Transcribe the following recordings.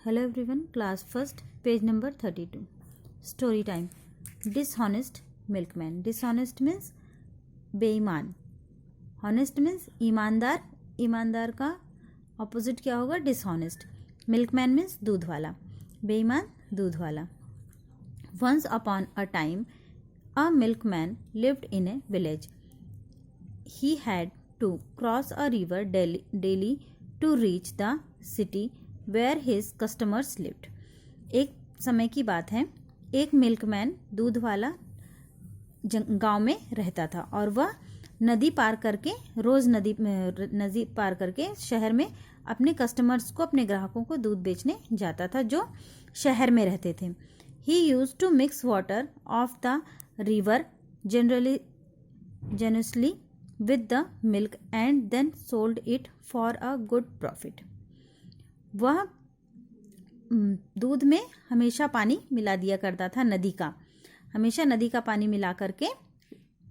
Hello everyone, class first, page number 32. Story time. Dishonest milkman. Dishonest means बेईमान. Honest means ईमानदार. ईमानदार का opposite क्या होगा? Dishonest. Milkman means दूध वाला. बेईमान दूध वाला. Once upon a time, a milkman lived in a village. He had to cross a river daily to reach the city where his customers lived. एक समय की बात है, एक मिल्कमैन दूध वाला गांव में रहता था और वह नदी पार करके रोज़ नदी पार करके शहर में अपने कस्टमर्स को, अपने ग्राहकों को दूध बेचने जाता था जो शहर में रहते थे. He used to mix water of the river generously with the milk and then sold it for a good profit. वह दूध में हमेशा पानी मिला दिया करता था, नदी का हमेशा नदी का पानी मिला करके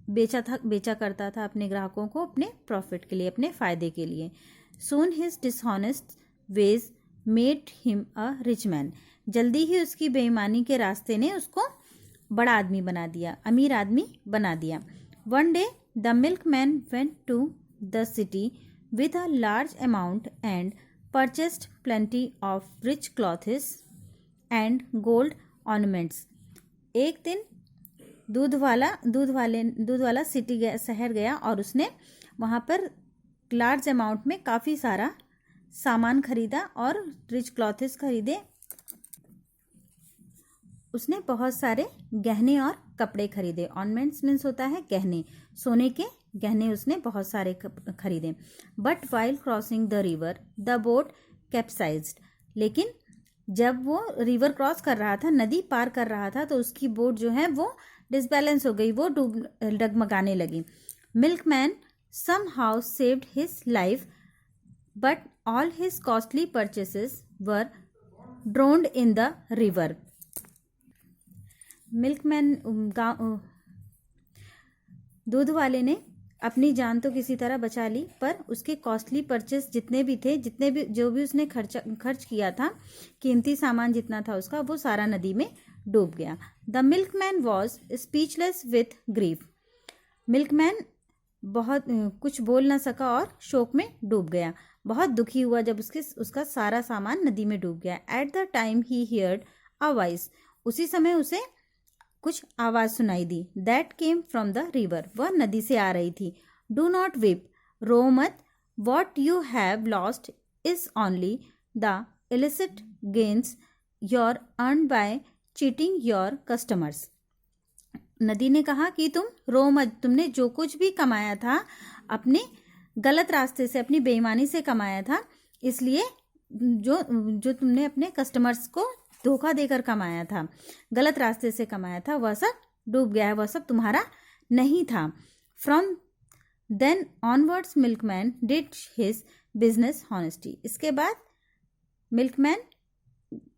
बेचा करता था अपने ग्राहकों को, अपने प्रॉफिट के लिए, अपने फ़ायदे के लिए. Soon his dishonest ways made him a rich man. जल्दी ही उसकी बेईमानी के रास्ते ने उसको बड़ा आदमी बना दिया, अमीर आदमी बना दिया. One day the milkman went to the city with a large amount and purchased plenty of rich clothes and gold ornaments. एक दिन दूध वाला शहर गया और उसने वहाँ पर लार्ज अमाउंट में काफ़ी सारा सामान खरीदा और रिच क्लॉथेस खरीदे. उसने बहुत सारे गहने और कपड़े खरीदे. ऑर्नामेंट्स मीन्स होता है गहने, सोने के गहने उसने बहुत सारे खरीदे. But while crossing the river the boat capsized. लेकिन जब वो रिवर क्रॉस कर रहा था, नदी पार कर रहा था, तो उसकी बोट जो है वो डिसबैलेंस हो गई, वो डगमगाने लगी. Milkman somehow saved his life, but all his costly purchases were drowned in the river. Milkman दूध वाले ने अपनी जान तो किसी तरह बचा ली, पर उसके कॉस्टली परचेस जितने भी जो भी उसने खर्च किया था, कीमती सामान जितना था उसका, वो सारा नदी में डूब गया. The milkman was speechless with grief. Milkman बहुत कुछ बोल ना सका और शोक में डूब गया. बहुत दुखी हुआ जब उसका सारा सामान नदी में डूब गया. At the time he heard a voice. उसी समय उसे कुछ आवाज़ सुनाई दी. That came from the river. वह नदी से आ रही थी. डू नॉट विप, रो मत. What you have lost is only the illicit gains your earn by cheating your customers. नदी ने कहा कि तुम रो मत, तुमने जो कुछ भी कमाया था अपने गलत रास्ते से, अपनी बेईमानी से कमाया था, इसलिए जो तुमने अपने कस्टमर्स को धोखा देकर कमाया था, गलत रास्ते से कमाया था, वह सब डूब गया है, वह सब तुम्हारा नहीं था. From then onwards milkman did his business honesty. इसके बाद मिल्कमैन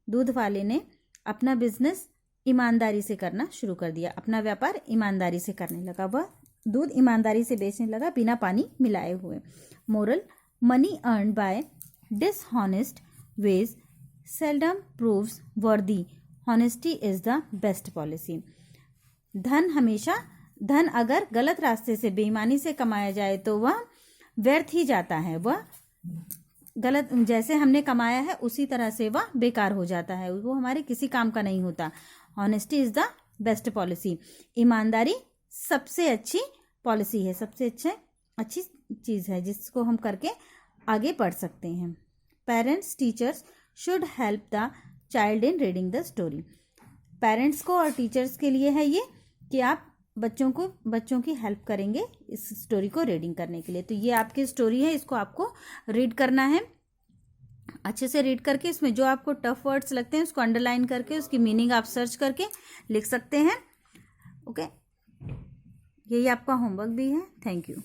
दूध वाले ने अपना बिजनेस ईमानदारी से करना शुरू कर दिया, अपना व्यापार ईमानदारी से करने लगा. वह दूध ईमानदारी से बेचने लगा, बिना पानी मिलाए हुए. Moral: money earn by dishonest ways seldom proves worthy. Honesty is the best policy. धन अगर गलत रास्ते से, बेईमानी से कमाया जाए तो वह व्यर्थ ही जाता है. वह गलत, जैसे हमने कमाया है उसी तरह से वह बेकार हो जाता है, वो हमारे किसी काम का नहीं होता. Honesty is the best policy. ईमानदारी सबसे अच्छी पॉलिसी है, सबसे अच्छी चीज़ है जिसको हम करके आगे बढ़ सकते हैं. Parents teachers should help the child in reading the story. Parents को और टीचर्स के लिए है ये कि आप बच्चों की हेल्प करेंगे इस स्टोरी को रीडिंग करने के लिए. तो ये आपकी स्टोरी है, इसको आपको रीड करना है. अच्छे से रीड करके इसमें जो आपको टफ वर्ड्स लगते हैं उसको अंडरलाइन करके उसकी मीनिंग आप सर्च करके लिख सकते हैं. ओके, यही आपका होमवर्क भी है. Thank you.